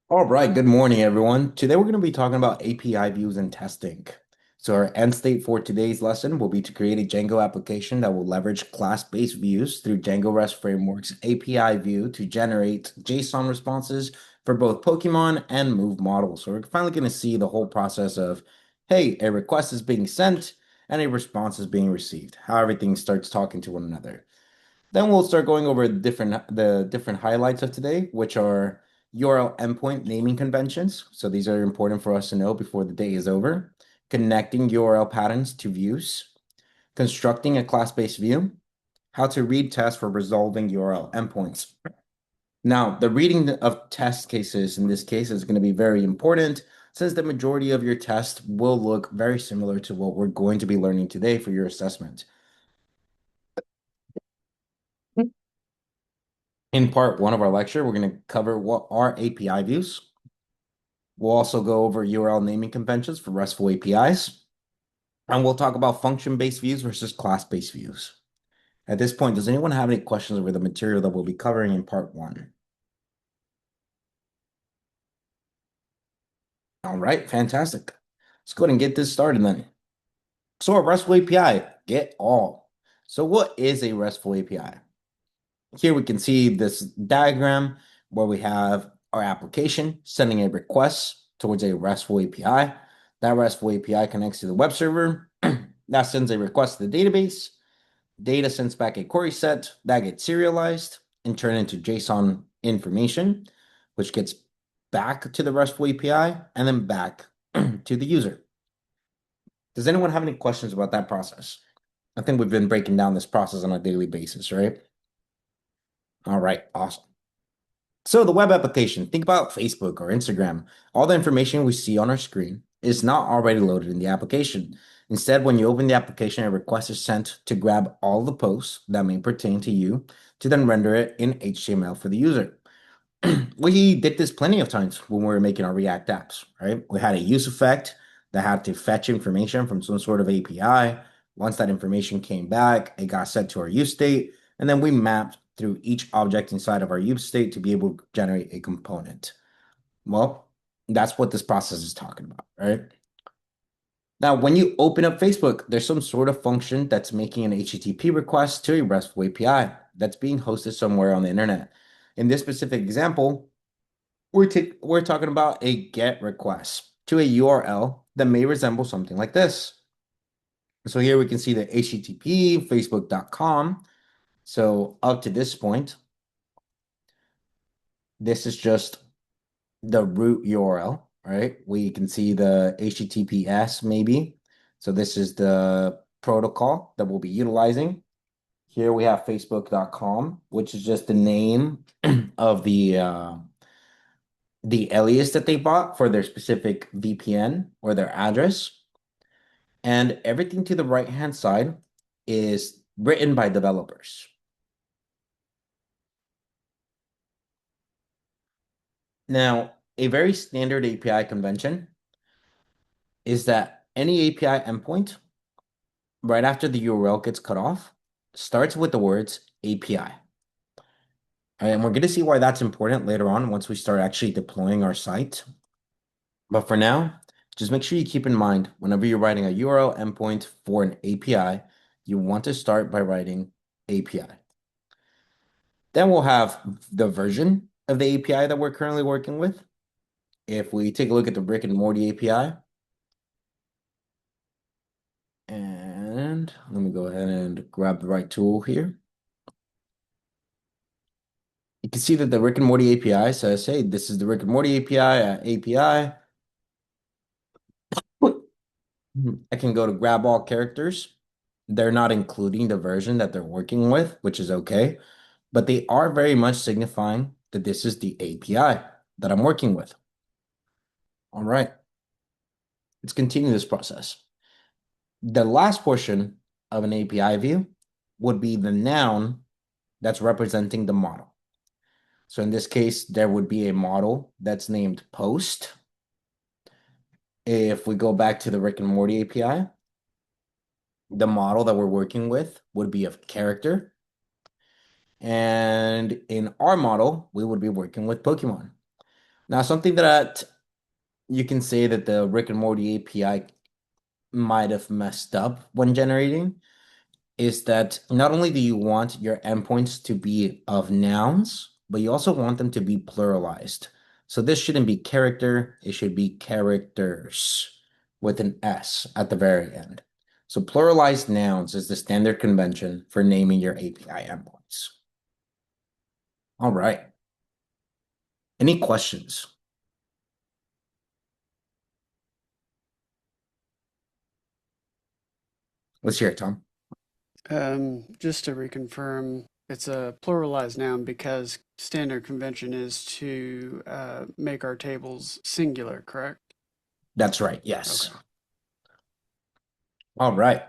All right, good morning, everyone. Today we're going to be talking about API views and testing. So our end state for today's lesson will be to create a Django application that will leverage class-based views through Django REST Framework's API view to generate JSON responses for both Pokemon and Move models. So we're finally going to see the whole process of, hey, a request is being sent and a response is being received, how everything starts talking to one another. Then we'll start going over the different highlights of today, which are URL endpoint naming conventions. So these are important for us to know before the day is over. Connecting URL patterns to views, constructing a class-based view, how to read tests for resolving URL endpoints. Now, the reading of test cases in this case is going to be very important since the majority of your tests will look very similar to what we're going to be learning today for your assessment. In part one of our lecture, we're going to cover what are API views. We'll also go over URL naming conventions for RESTful APIs, and we'll talk about function-based views versus class-based views. At this point, does anyone have any questions over the material that we'll be covering in part one? All right, fantastic. Let's go ahead and get this started then. So a RESTful API, get all. So what is a RESTful API? Here we can see this diagram where we have our application sending a request towards a RESTful API. That RESTful API connects to the web server. That sends a request to the database. Data sends back a query set that gets serialized and turned into JSON information, which gets back to the RESTful API and then back to the user. Does anyone have any questions about that process? I think we've been breaking down this process on a daily basis, right? All right, awesome. So the web application, think about Facebook or Instagram. All the information we see on our screen is not already loaded in the application. Instead, when you open the application, a request is sent to grab all the posts that may pertain to you to then render it in HTML for the user. We did this plenty of times when we were making our React apps, right? We had a use effect that had to fetch information from some sort of API. Once that information came back, it got set to our use state, and then we mapped through each object inside of our use state to be able to generate a component. Well, that's what this process is talking about, right? Now, when you open up Facebook, there's some sort of function that's making an HTTP request to a RESTful API that's being hosted somewhere on the internet. In this specific example, we're talking about a GET request to a URL that may resemble something like this. So here we can see the HTTP facebook.com. So up to this point, this is just the root URL, right? We can see the HTTPS maybe. So this is the protocol that we'll be utilizing. Here we have facebook.com, which is just the name of the alias that they bought for their specific VPN or their address. And everything to the right-hand side is written by developers. Now, a very standard API convention is that any API endpoint, right after the URL gets cut off, starts with the words API. And we're going to see why that's important later on once we start actually deploying our site. But for now, just make sure you keep in mind whenever you're writing a URL endpoint for an API, you want to start by writing API. Then we'll have the version of the API that we're currently working with. If we take a look at the Rick and Morty API, and let me go ahead and grab the right tool here. You can see that the Rick and Morty API says, hey, this is the Rick and Morty API at API. I can go to grab all characters. They're not including the version that they're working with, which is okay, but they are very much signifying that this is the API that I'm working with. All right, let's continue this process. The last portion of an API view would be the noun that's representing the model. So in this case, there would be a model that's named post. If we go back to the Rick and Morty API, the model that we're working with would be a character. And in our model, we would be working with Pokemon. Now, something that you can say that the Rick and Morty API might have messed up when generating is that not only do you want your endpoints to be of nouns, but you also want them to be pluralized. So this shouldn't be character, it should be characters with an S at the very end. So pluralized nouns is the standard convention for naming your API endpoints. All right. Any questions? Let's hear it, Tom. Just to reconfirm, it's a pluralized noun because standard convention is to make our tables singular, correct? That's right, yes. Okay. All right.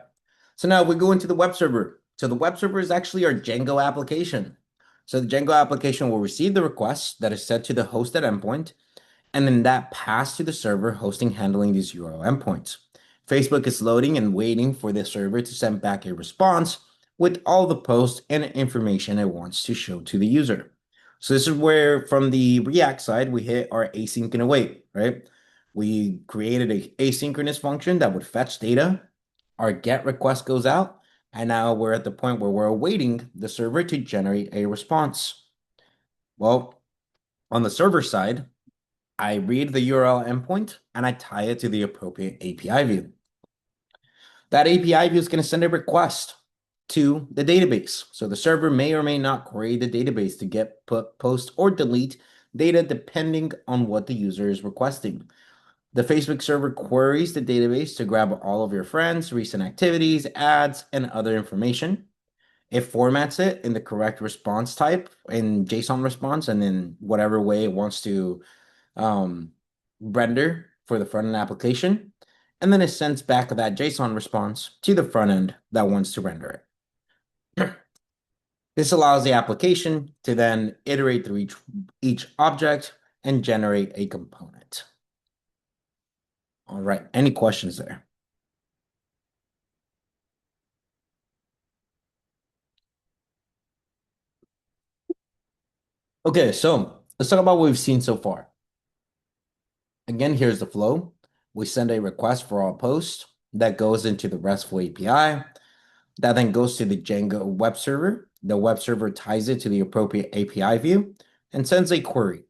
So now we go into the web server. So the web server is actually our Django application. So the Django application will receive the request that is set to the hosted endpoint, and then that passed to the server hosting handling these URL endpoints. Facebook is loading and waiting for the server to send back a response with all the posts and information it wants to show to the user. So this is where from the React side, we hit our async and await, right? We created a asynchronous function that would fetch data. Our GET request goes out, and now we're at the point where we're awaiting the server to generate a response. Well, on the server side, I read the URL endpoint and I tie it to the appropriate API view. That API view is going to send a request to the database. So the server may or may not query the database to get, put, post, or delete data depending on what the user is requesting. The Facebook server queries the database to grab all of your friends, recent activities, ads, and other information. It formats it in the correct response type in JSON response and in whatever way it wants to um, render for the front end application. And then it sends back that JSON response to the front end that wants to render it. This allows the application to then iterate through each object and generate a component. All right, any questions there? Okay, so let's talk about what we've seen so far. Again, here's the flow. We send a request for all posts that goes into the RESTful API. That then goes to the Django web server. The web server ties it to the appropriate API view and sends a query.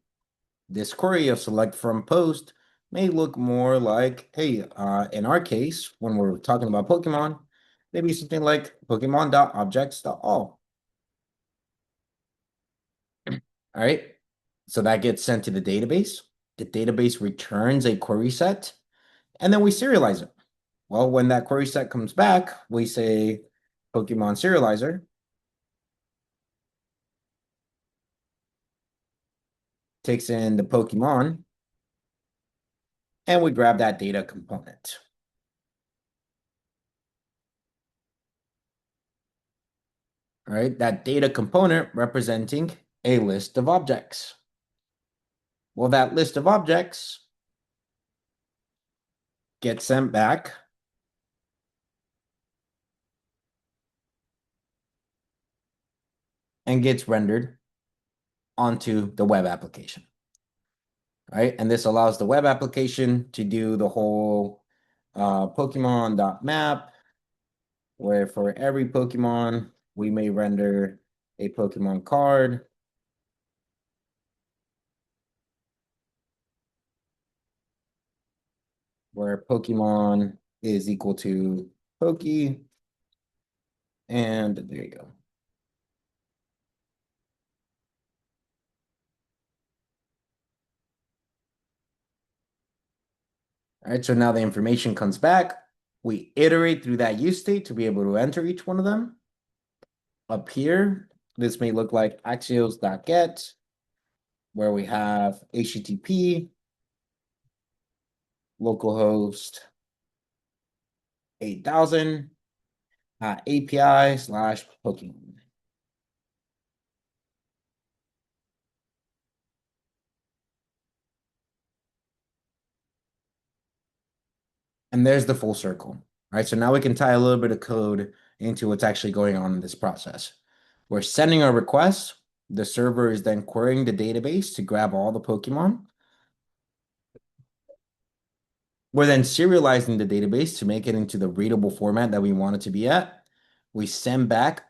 This query of select from post may look more like, hey, in our case, when we're talking about Pokemon, maybe something like Pokemon.objects.all. All right. So that gets sent to the database. The database returns a query set, and then we serialize it. Well, when that query set comes back, we say Pokemon serializer takes in the Pokemon, and we grab that data component. All right, that data component representing a list of objects. Well, that list of objects gets sent back and gets rendered onto the web application. Right, and this allows the web application to do the whole Pokemon.map, where for every Pokemon, we may render a Pokemon card. Where Pokemon is equal to Poke, and there you go. All right, so now the information comes back. We iterate through that use state to be able to enter each one of them. Up here, this may look like axios.get, where we have HTTP, localhost 8000, API/Pokemon. And there's the full circle. All right, so now we can tie a little bit of code into what's actually going on in this process. We're sending a request. The server is then querying the database to grab all the Pokemon. We're then serializing the database to make it into the readable format that we want it to be at. We send back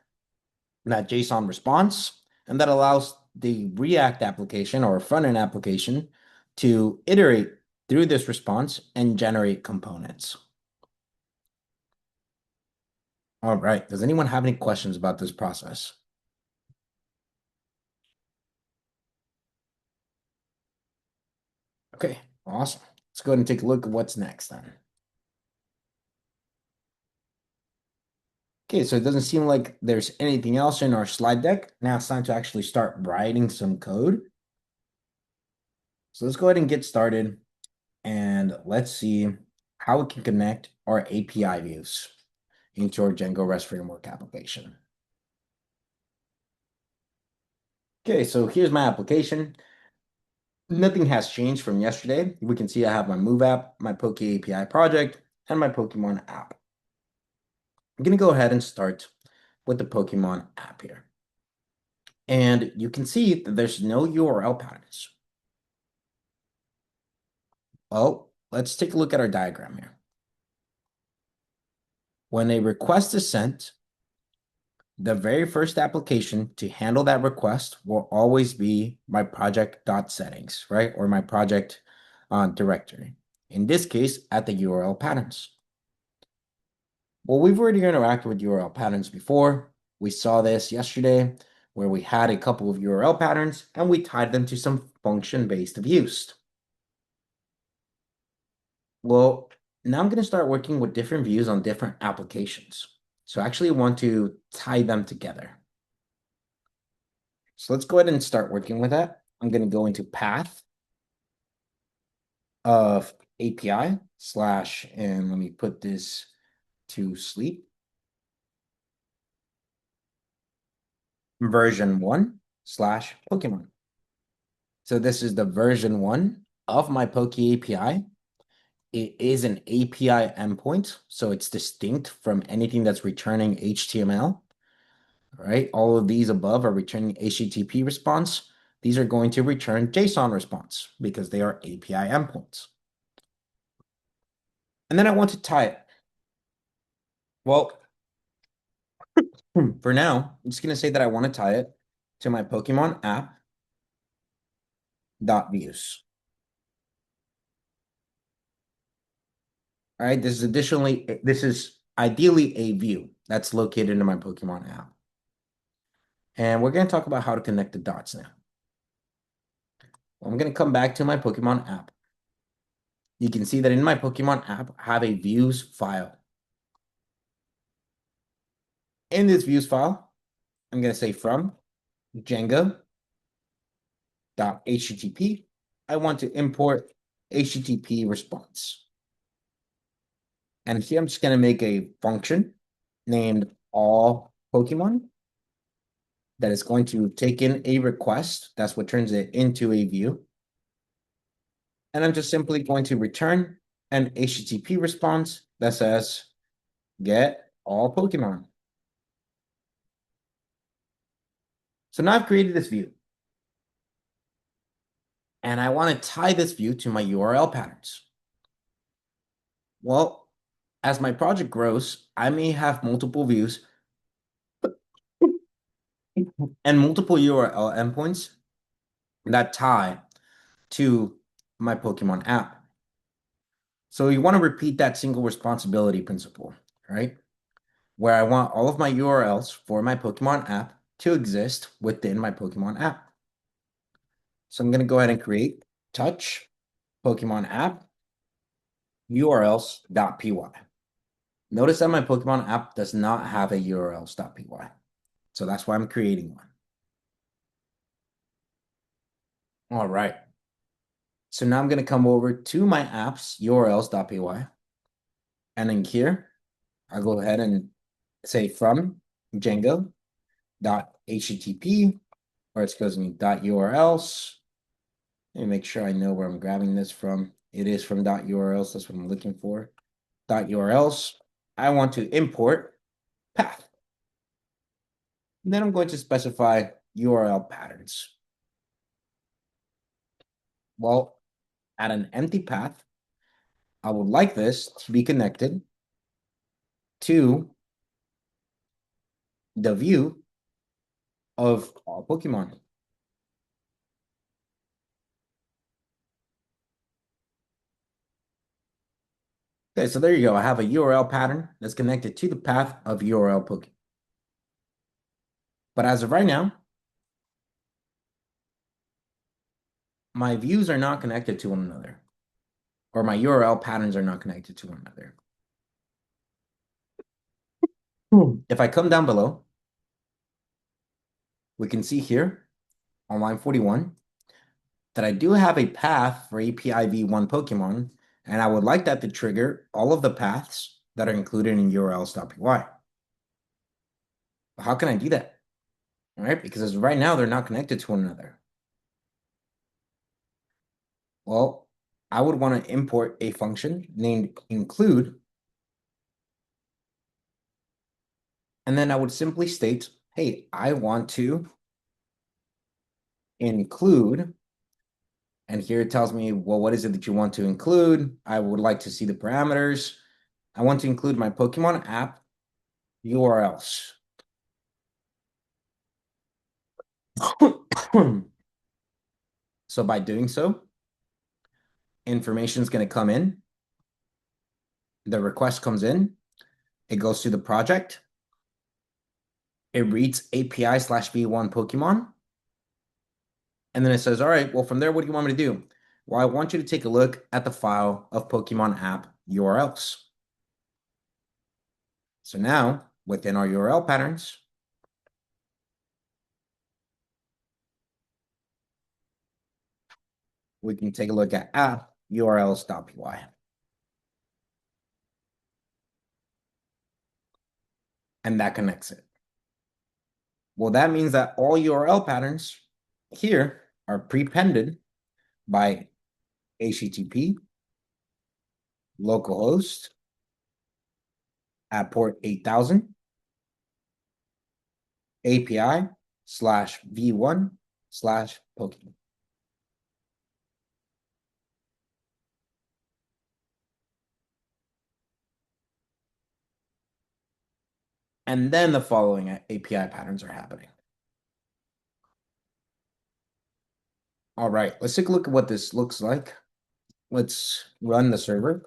that JSON response, and that allows the React application or front-end application to iterate through this response and generate components. All right. Does anyone have any questions about this process? Okay, awesome. Let's go ahead and take a look at what's next then. Okay, so it doesn't seem like there's anything else in our slide deck. Now it's time to actually start writing some code. So let's go ahead and get started and let's see how we can connect our API views into our Django REST framework application. Okay, so here's my application. Nothing has changed from yesterday. We can see I have my Move app, my Poke API project, and my Pokemon app. I'm going to go ahead and start with the Pokemon app here. And you can see that there's no URL patterns. Oh, let's take a look at our diagram here. When a request is sent, the very first application to handle that request will always be my project.settings, right? Or my project directory. In this case, at the URL patterns. Well, we've already interacted with URL patterns before. We saw this yesterday where we had a couple of URL patterns and we tied them to some function-based views. Well, now I'm going to start working with different views on different applications. So I actually want to tie them together. So let's go ahead and start working with that. I'm going to go into path of API slash, and let me put this to sleep, version 1 slash Pokemon. So this is the version 1 of my Poke API. It is an API endpoint, so it's distinct from anything that's returning HTML. Right? All of these above are returning HTTP response. These are going to return JSON response because they are API endpoints. And then I want to tie it. Well, for now, I'm just going to say that I want to tie it to my Pokemon app dot views. All right, this is ideally a view that's located in my Pokemon app. And we're going to talk about how to connect the dots now. I'm going to come back to my Pokemon app. You can see that in my Pokemon app, I have a views file. In this views file, I'm going to say from Django.http. I want to import HTTP response. And here I'm just going to make a function named all Pokemon that is going to take in a request. That's what turns it into a view. And I'm just simply going to return an HTTP response that says get all Pokemon. So now I've created this view. And I want to tie this view to my URL patterns. Well, as my project grows, I may have multiple views and multiple URL endpoints that tie to my Pokemon app. So you want to repeat that single responsibility principle, right? Where I want all of my URLs for my Pokemon app to exist within my Pokemon app. So I'm going to go ahead and create touch Pokemon app urls.py. Notice that my Pokemon app does not have a urls.py. So that's why I'm creating one. All right. So now I'm going to come over to my apps urls.py. And in here, I'll go ahead and say from Django.http, or excuse me, .urls. Let me make sure I know where I'm grabbing this from. It is from .urls. That's what I'm looking for. .urls. I want to import path. And then I'm going to specify URL patterns. Well, at an empty path, I would like this to be connected to the view of all Pokemon. Okay, so there you go. I have a URL pattern that's connected to the path of URL Pokemon. But as of right now, my views are not connected to one another, or my URL patterns are not connected to one another. If I come down below, we can see here on line 41 that I do have a path for API v1 Pokemon, and I would like that to trigger all of the paths that are included in urls.py. How can I do that? All right, because as of right now, they're not connected to one another. Well, I would want to import a function named include, and then I would simply state, hey, I want to include, and here it tells me, well, what is it that you want to include? I would like to see the parameters. I want to include my Pokemon app URLs. So by doing so, information is going to come in. The request comes in. It goes to the project. It reads API/v1 Pokemon. And then it says, all right, well, from there, what do you want me to do? Well, I want you to take a look at the file of Pokemon app URLs. So now, within our URL patterns, we can take a look at app urls.py. And that connects it. Well, that means that all URL patterns here are prepended by HTTP localhost at port 8000 API/v1/Pokemon. And then the following API patterns are happening. All right, let's take a look at what this looks like. Let's run the server.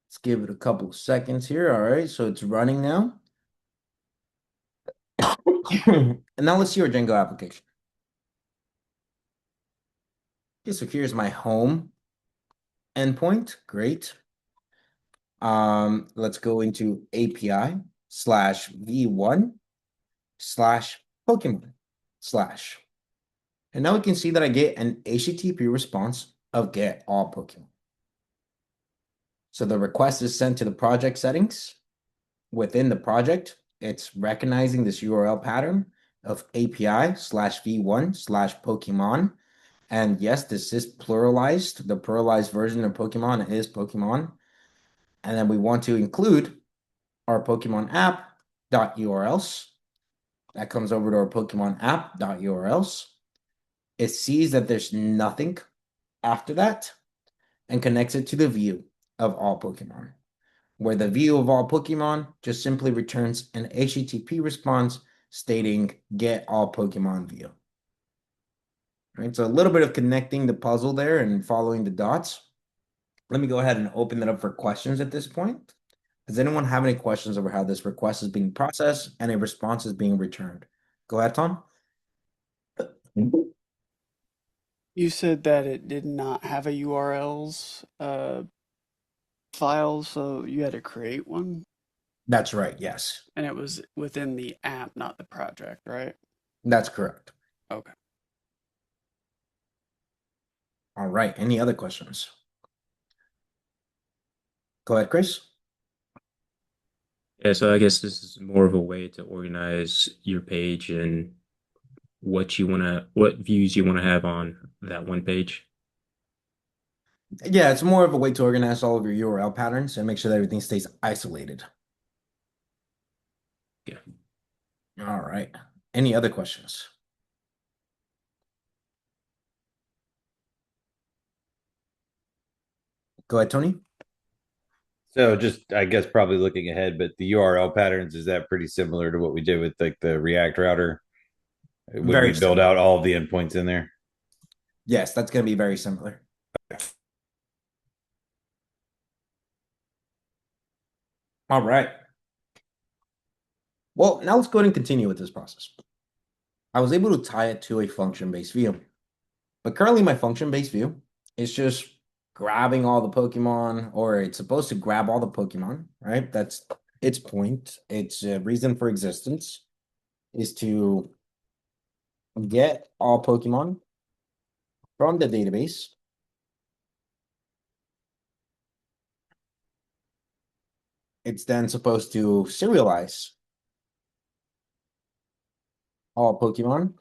Let's give it a couple of seconds here. All right, so it's running now. And now let's see our Django application. Okay, so here's my home endpoint. Great. Let's go into API/v1/Pokemon slash. And now we can see that I get an HTTP response of get all Pokemon. So the request is sent to the project settings. Within the project, it's recognizing this URL pattern of API/v1/Pokemon. And yes, this is pluralized. The pluralized version of Pokemon is Pokemon. And then we want to include our Pokemon app.urls. That comes over to our Pokemon app.urls. It sees that there's nothing after that and connects it to the view of all Pokemon, where the view of all Pokemon just simply returns an HTTP response stating get all Pokemon view. Right, so a little bit of connecting the puzzle there and following the dots. Let me go ahead and open that up for questions at this point. Does anyone have any questions over how this request is being processed and a response is being returned? Go ahead, Tom. You said that it did not have a URLs file, so you had to create one, That's right. Yes, and it was within the app, not the project, right? that's correct. Okay. All right. Any other questions? Go ahead, Chris. Yeah, so I guess this is more of a way to organize your page and what views you want to have on that one page. Yeah, it's more of a way to organize all of your URL patterns and make sure that everything stays isolated. Yeah. All right. Any other questions? Go ahead, Tony. So just I guess probably looking ahead, but the URL patterns, is that pretty similar to what we did with like the React router when we Very build out similar. all of the endpoints in there? Yes, that's going to be very similar. All right. Well, now let's go ahead and continue with this process. I was able to tie it to a function-based view. But currently my function-based view is just grabbing all the Pokemon, or it's supposed to grab all the Pokemon, right? That's its point. Its reason for existence is to get all Pokemon from the database. It's then supposed to serialize all Pokemon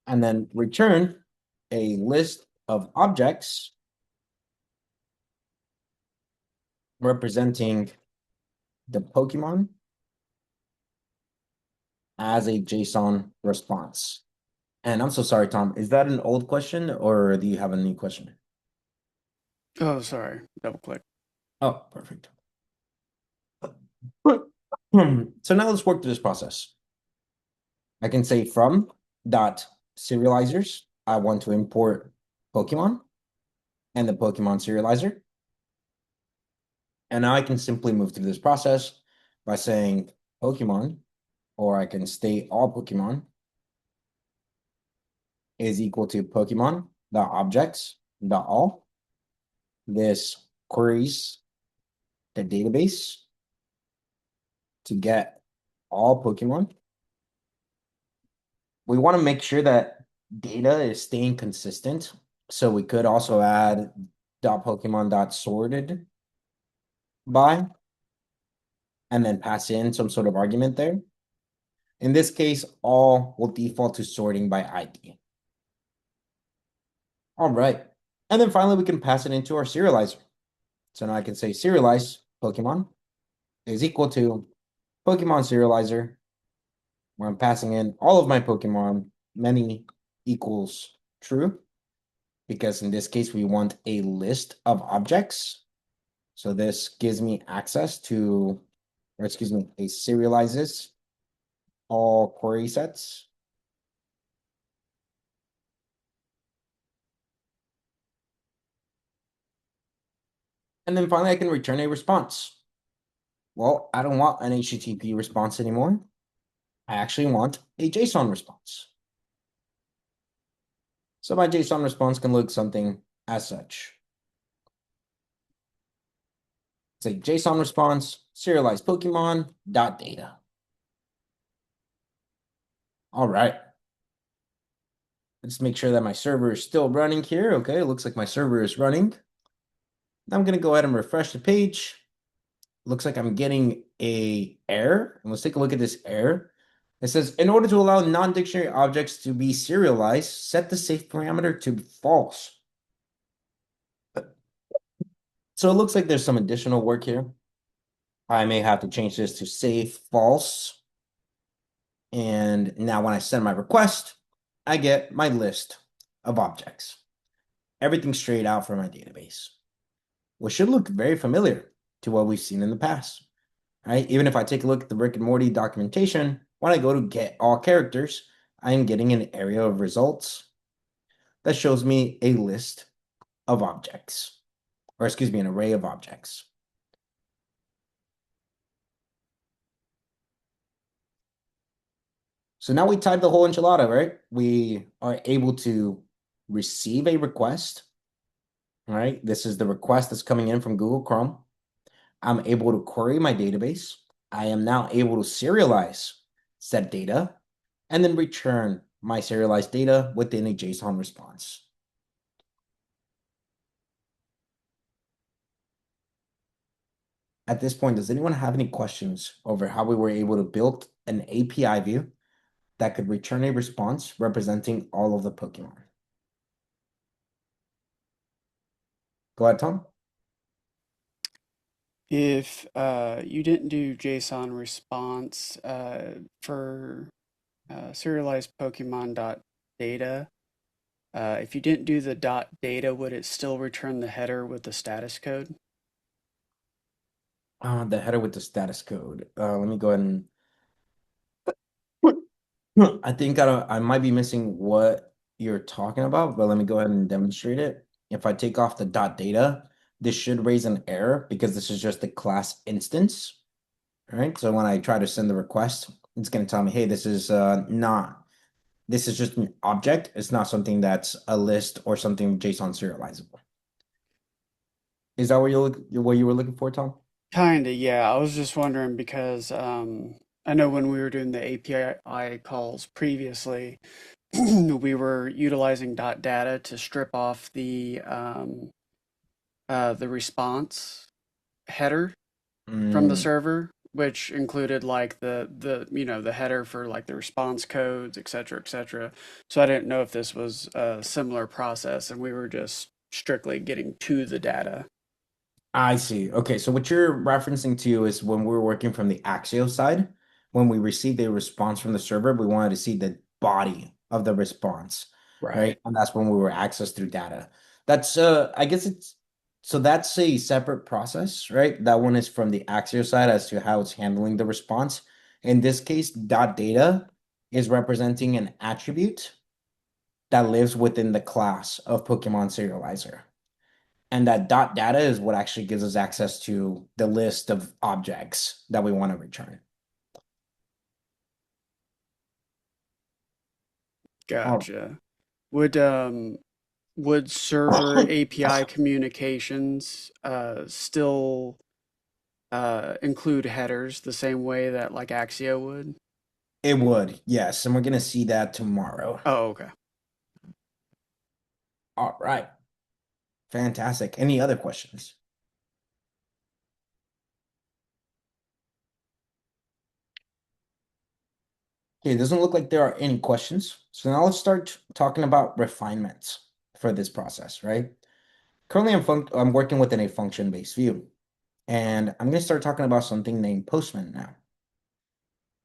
and then return a list of objects representing the Pokemon as a JSON response. And I'm so sorry, Tom. Is that an old question or do you have a new question? Oh, sorry. Double click. Oh, perfect. So now let's work through this process. I can say from dot serializers, I want to import Pokemon and the Pokemon serializer. And now I can simply move through this process by saying Pokemon, or I can state all Pokemon is equal to Pokemon dot objects dot all. This queries the database to get all Pokemon. We want to make sure that data is staying consistent. So we could also add dot Pokemon dot sorted by and then pass in some sort of argument there. In this case, all will default to sorting by ID. All right. And then finally, we can pass it into our serializer. So now I can say serialize Pokemon is equal to Pokemon serializer, where I'm passing in all of my Pokemon, many equals true, because in this case, we want a list of objects. So this gives me access to, or excuse me, it serializes all query sets. And then finally, I can return a response. Well, I don't want an HTTP response anymore. I actually want a JSON response. So my JSON response can look something as such. It's a JSON response, serialized Pokemon, dot data. All right. Let's make sure that my server is still running here. Okay, it looks like my server is running. I'm going to go ahead and refresh the page. Looks like I'm getting a error. And let's take a look at this error. It says, in order to allow non-dictionary objects to be serialized, set the safe parameter to false. So it looks like there's some additional work here. I may have to change this to safe false. And now when I send my request, I get my list of objects. Everything straight out from my database, which should look very familiar to what we've seen in the past, right? Even if I take a look at the Rick and Morty documentation, when I go to get all characters, I am getting an area of results that shows me a list of objects, or excuse me, an array of objects. So now we type the whole enchilada, right? We are able to receive a request. All right, this is the request that's coming in from Google Chrome. I'm able to query my database. I am now able to serialize said data and then return my serialized data within a JSON response. At this point, does anyone have any questions over how we were able to build an API view that could return a response representing all of the Pokemon? Go ahead, Tom. If you didn't do JSON response for serialized Pokemon dot data, If you didn't do the dot data, would it still return the header with the status code? The header with the status code. Let me go ahead and I think I might be missing what you're talking about, but let me go ahead and demonstrate it. If I take off the dot data, this should raise an error because this is just a class instance. All right. So when I try to send the request, it's going to tell me, hey, this is this is just an object. It's not something that's a list or something JSON serializable. Is that what you were looking for, Tom? Kinda, yeah. I was just wondering because I know when we were doing the API calls previously, we were utilizing dot data to strip off the response header from the Mm, server, which included like the header for like the response codes, et cetera, et cetera. So I didn't know if this was a similar process, and we were just strictly getting to the data. I see. Okay, so what you're referencing to is when we were working from the Axio side, when we received a response from the server, we wanted to see the body of the response, right? Right. And that's when we were accessed through data. That's I guess it's so that's a separate process, right? That one is from the Axio side as to how it's handling the response. In this case, dot data is representing an attribute that lives within the class of Pokemon Serializer. And that dot data is what actually gives us access to the list of objects that we want to return. All Gotcha. Would um would server right. API communications still include headers the same way that like Axio would? It would, yes. And we're going to see that tomorrow. Oh, okay. All right. Fantastic. Any other questions? Okay, it doesn't look like there are any questions. So now let's start talking about refinements for this process, right? Currently, I'm working within a function-based view. And I'm going to start talking about something named Postman now.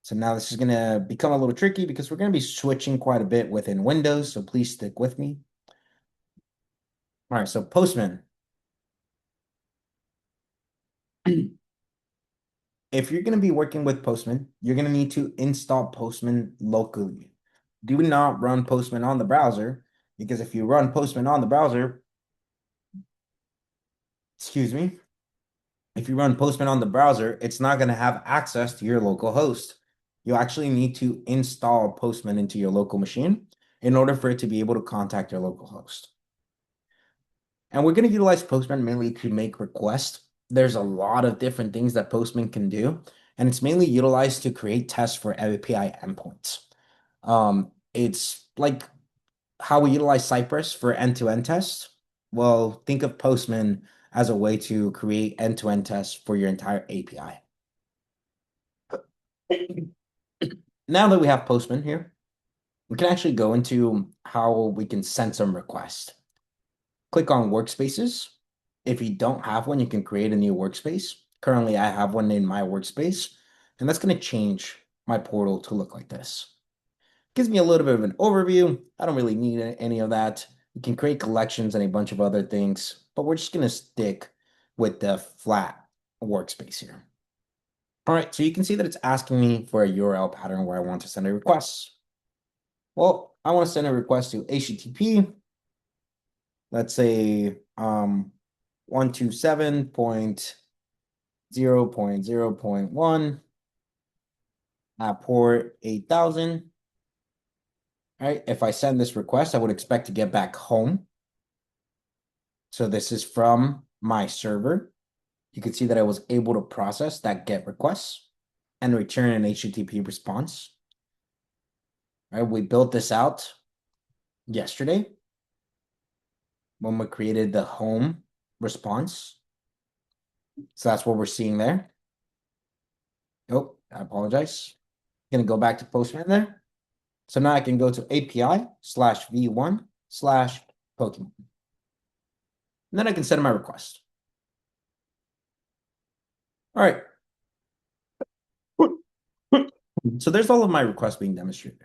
So now this is going to become a little tricky because we're going to be switching quite a bit within Windows. So please stick with me. All right, so Postman. If you're going to be working with Postman, you're going to need to install Postman locally. Do not run Postman on the browser because if you run Postman on the browser, excuse me, if you run Postman on the browser, it's not going to have access to your local host. You actually need to install Postman into your local machine in order for it to be able to contact your local host. And we're going to utilize Postman mainly to make requests. There's a lot of different things that Postman can do, and it's mainly utilized to create tests for API endpoints. It's like how we utilize Cypress for end-to-end tests. Well, think of Postman as a way to create end-to-end tests for your entire API. Now that we have Postman here, we can actually go into how we can send some requests. Click on workspaces. If you don't have one, you can create a new workspace. Currently, I have one in my workspace, and that's going to change my portal to look like this. Gives me a little bit of an overview. I don't really need any of that. You can create collections and a bunch of other things, but we're just going to stick with the flat workspace here. All right, so you can see that it's asking me for a URL pattern where I want to send a request. Well, I want to send a request to HTTP. Let's say 127.0.0.1 at port 8000. All right, if I send this request, I would expect to get back home. So this is from my server. You can see that I was able to process that GET request and return an HTTP response. All right, we built this out yesterday when we created the home response. So that's what we're seeing there. Oh, I apologize. Gonna go back to Postman there. So now I can go to API/v1/Pokemon. And then I can send my request. All right. So there's all of my requests being demonstrated.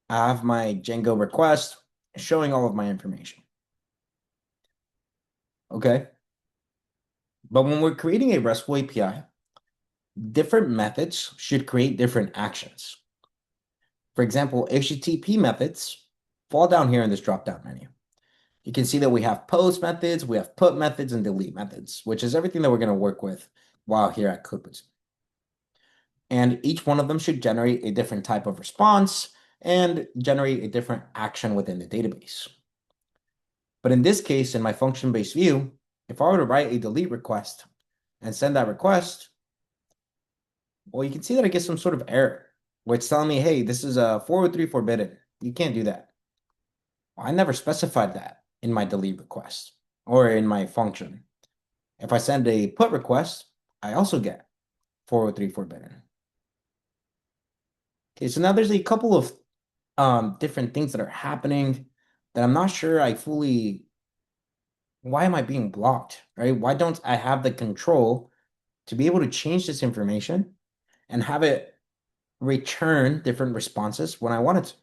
I have my Django request. showing all of my information. Okay. But when we're creating a RESTful API, different methods should create different actions. For example, HTTP methods fall down here in this drop-down menu. You can see that we have post methods, we have put methods, and delete methods, which is everything that we're going to work with while here at CodeBoost. And each one of them should generate a different type of response and generate a different action within the database. But in this case, in my function-based view, if I were to write a delete request and send that request, well, you can see that I get some sort of error where it's telling me, hey, this is a 403 forbidden. You can't do that. Well, I never specified that in my delete request or in my function. If I send a put request, I also get 403 forbidden. Okay, so now there's a couple of different things that are happening that I'm not sure I fully, why am I being blocked, right? Why don't I have the control to be able to change this information and have it return different responses when I want it to?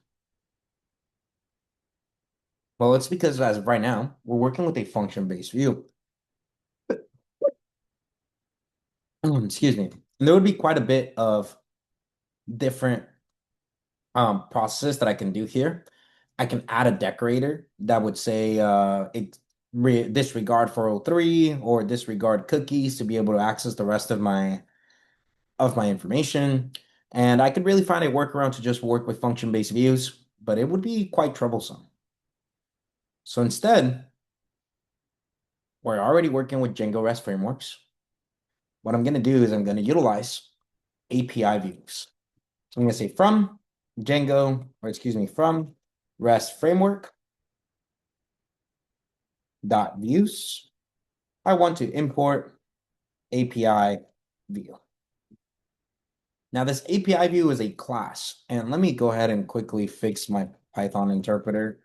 Well, it's because as of right now, we're working with a function-based view. Excuse me. And there would be quite a bit of different processes that I can do here. I can add a decorator that would say disregard 403 or disregard cookies to be able to access the rest of my information. And I could really find a workaround to just work with function-based views, but it would be quite troublesome. So instead, we're already working with Django REST frameworks. What I'm going to do is I'm going to utilize API views. So I'm going to say from Django, or excuse me, from REST framework dot views. I want to import API view. Now this API view is a class, and let me go ahead and quickly fix my Python interpreter.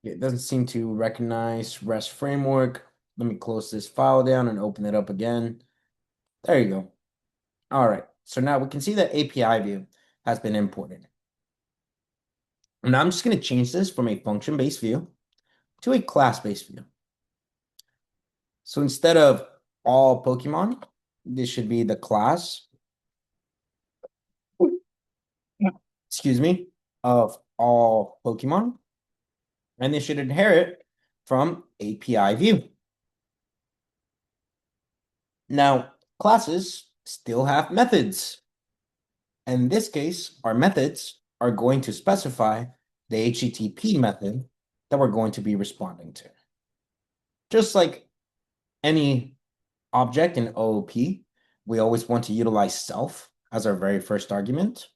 It doesn't seem to recognize REST framework. Let me close this file down and open it up again. There you go. All right, so now we can see that API view has been imported. Now I'm just going to change this from a function-based view to a class-based view. So instead of all Pokemon, this should be the class, excuse me, of all Pokemon. And they should inherit from API view. Now, classes still have methods. In this case, our methods are going to specify the HTTP method that we're going to be responding to. Just like any object in OOP, we always want to utilize self as our very first argument.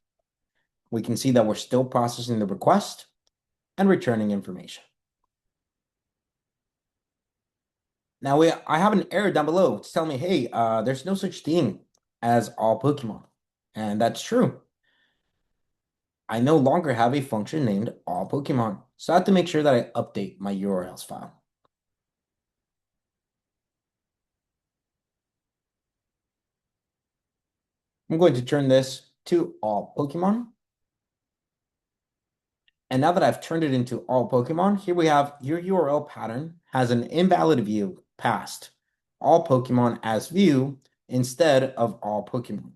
We can see that we're still processing the request and returning information. Now I have an error down below. It's telling me, hey, there's no such thing as all Pokemon. And that's true. I no longer have a function named all Pokemon. So I have to make sure that I update my URLs file. I'm going to turn this to all Pokemon. And now that I've turned it into all Pokemon, here we have your URL pattern has an invalid view passed all Pokemon as view instead of all Pokemon.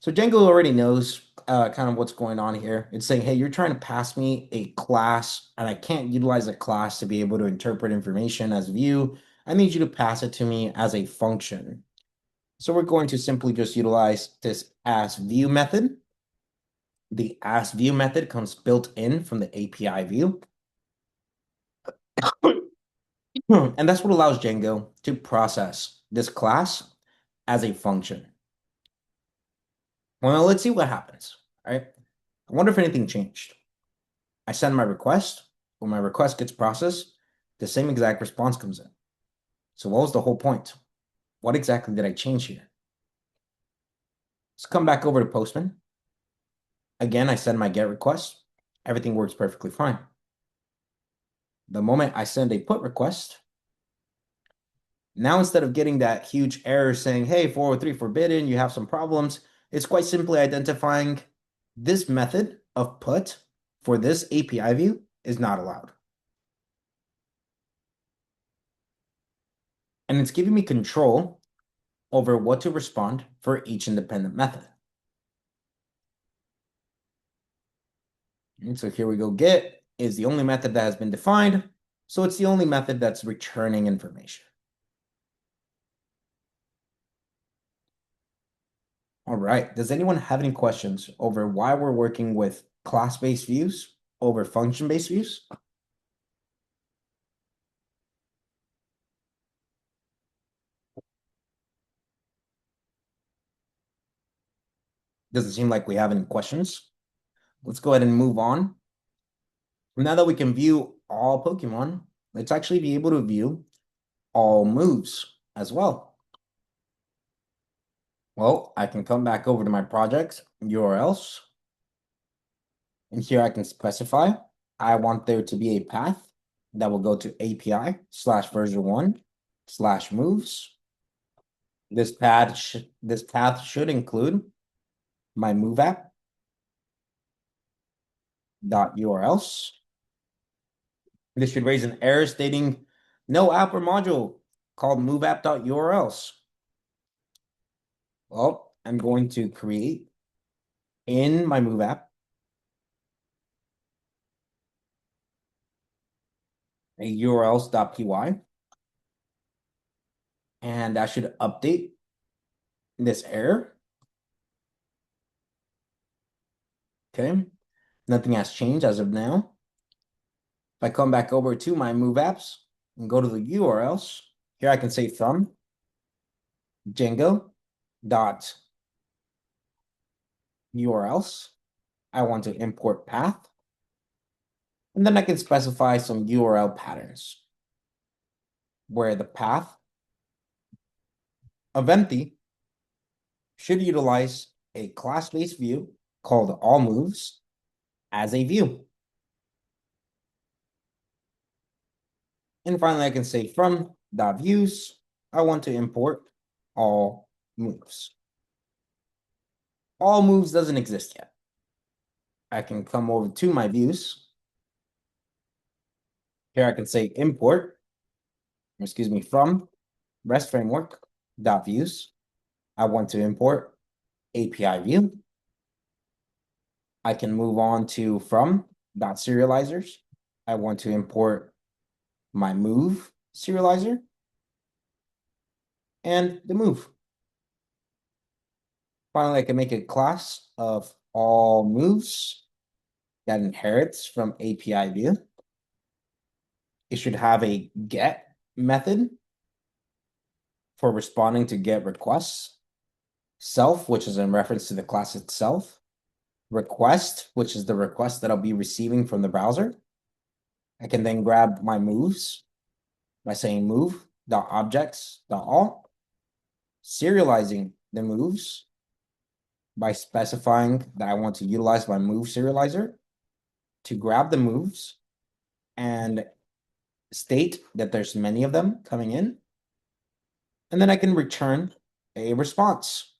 So Django already knows kind of what's going on here. It's saying, hey, you're trying to pass me a class, and I can't utilize a class to be able to interpret information as view. I need you to pass it to me as a function. So we're going to simply just utilize this as view method. The as view method comes built in from the API view. And that's what allows Django to process this class as a function. Well, let's see what happens. All right. I wonder if anything changed. I send my request. When my request gets processed, the same exact response comes in. So what was the whole point? What exactly did I change here? Let's come back over to Postman. Again, I send my GET request. Everything works perfectly fine. The moment I send a PUT request, now instead of getting that huge error saying, hey, 403 forbidden, you have some problems, it's quite simply identifying this method of PUT for this API view is not allowed. And it's giving me control over what to respond for each independent method. And so here we go. Get is the only method that has been defined. So it's the only method that's returning information. All right. Does anyone have any questions over why we're working with class-based views over function-based views? Doesn't seem like we have any questions. Let's go ahead and move on. Now that we can view all Pokemon, let's actually be able to view all moves as well. Well, I can come back over to my project URLs. And here I can specify, I want there to be a path that will go to API/version1/moves. This path should include my move app .urls. This should raise an error stating no app or module called move app.urls. Well, I'm going to create in my move app a urls.py, and I should update this error. Okay, nothing has changed as of now. If I come back over to my move apps and go to the URLs, here I can say from Django dot URLs. I want to import path. And then I can specify some URL patterns where the path of empty should utilize a class-based view called all moves as a view. And finally, I can say from .views, I want to import all moves. All moves doesn't exist yet. I can come over to my views. Here I can say import, from REST framework .views. I want to import API view. I can move on to from .serializers. I want to import my move serializer and the move. Finally, I can make a class of all moves that inherits from API view. It should have a get method for responding to get requests, self, which is in reference to the class itself, request, which is the request that I'll be receiving from the browser. I can then grab my moves by saying move.objects.all, serializing the moves by specifying that I want to utilize my move serializer to grab the moves and state that there's many of them coming in. And then I can return a response.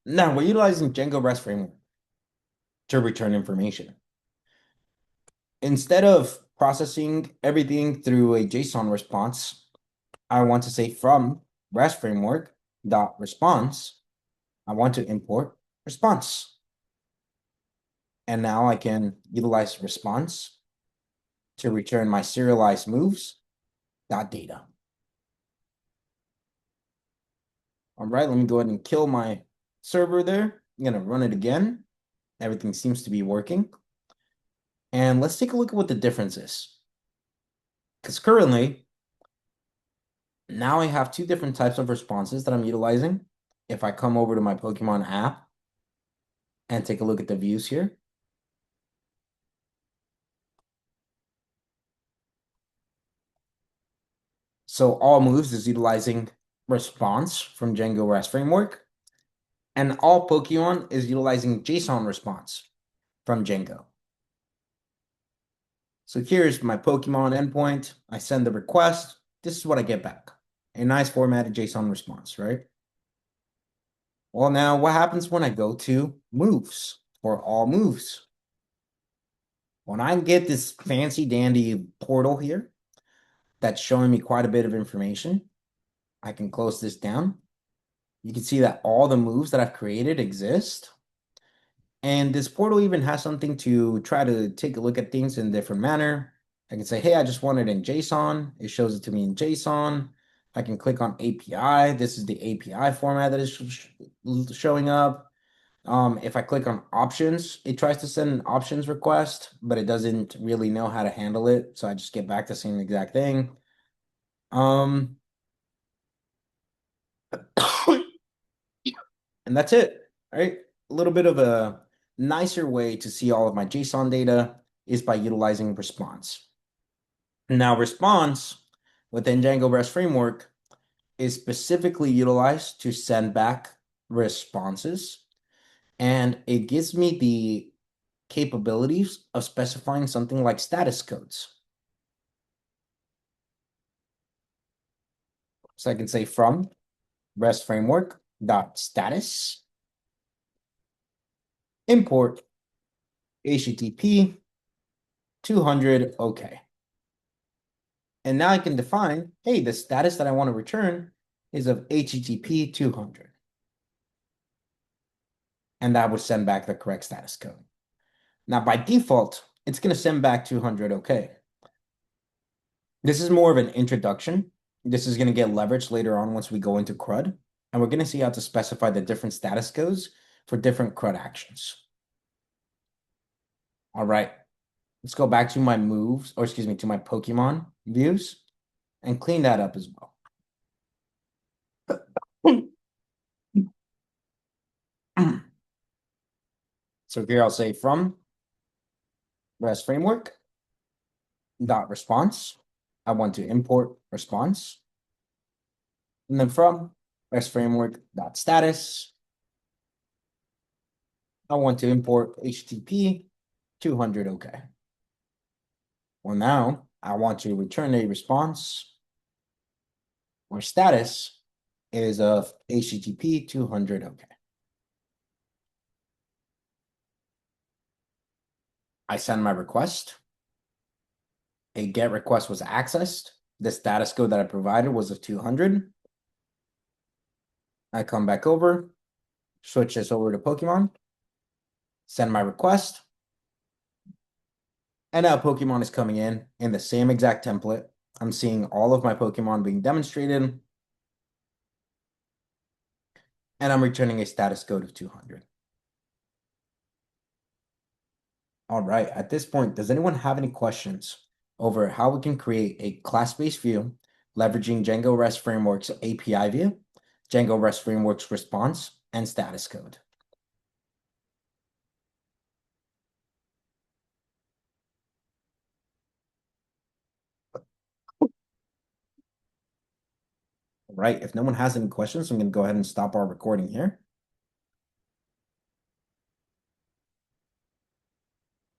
Now we're utilizing Django REST framework to return information. Instead of processing everything through a JSON response, I want to say from REST framework dot response, I want to import response. And now I can utilize response to return my serialized moves dot data. All right, let me go ahead and kill my server there. I'm gonna run it again. Everything seems to be working. And let's take a look at what the difference is. Because currently, now I have two different types of responses that I'm utilizing. If I come over to my Pokemon app and take a look at the views here. So all moves is utilizing response from Django REST framework. And all Pokemon is utilizing JSON response from Django. So here's my Pokemon endpoint. I send the request. This is what I get back. A nice formatted JSON response, right? Well, now what happens when I go to moves for all moves? When I get this fancy dandy portal here that's showing me quite a bit of information, I can close this down. You can see that all the moves that I've created exist. And this portal even has something to try to take a look at things in a different manner. I can say, hey, I just want it in JSON. It shows it to me in JSON. I can click on API. This is the API format that is showing up. If I click on options, it tries to send an options request, but it doesn't really know how to handle it. So I just get back to the same exact thing. Um, and that's it, right? A little bit of a nicer way to see all of my JSON data is by utilizing response. Now, response within Django REST framework is specifically utilized to send back responses, and it gives me the capabilities of specifying something like status codes. So I can say from REST framework dot status import HTTP 200 OK. And now I can define, hey, the status that I want to return is of HTTP 200. And that would send back the correct status code. Now, by default, it's going to send back 200 OK. This is more of an introduction. This is going to get leveraged later on once we go into CRUD. And we're going to see how to specify the different status codes for different CRUD actions. All right, let's go back to my moves, or excuse me, to my Pokemon views and clean that up as well. So here I'll say from REST framework dot response. I want to import response. And then from REST framework dot status, I want to import HTTP 200 OK. Well, now I want to return a response where status is of HTTP 200 OK. I send my request. A GET request was accessed. The status code that I provided was of 200. I come back over, switch this over to Pokemon, send my request. And now Pokemon is coming in the same exact template. I'm seeing all of my Pokemon being demonstrated. And I'm returning a status code of 200. All right, at this point, does anyone have any questions over how we can create a class-based view leveraging Django REST Framework's API view, Django REST Framework's response, and status code? All right, if no one has any questions, I'm going to go ahead and stop our recording here.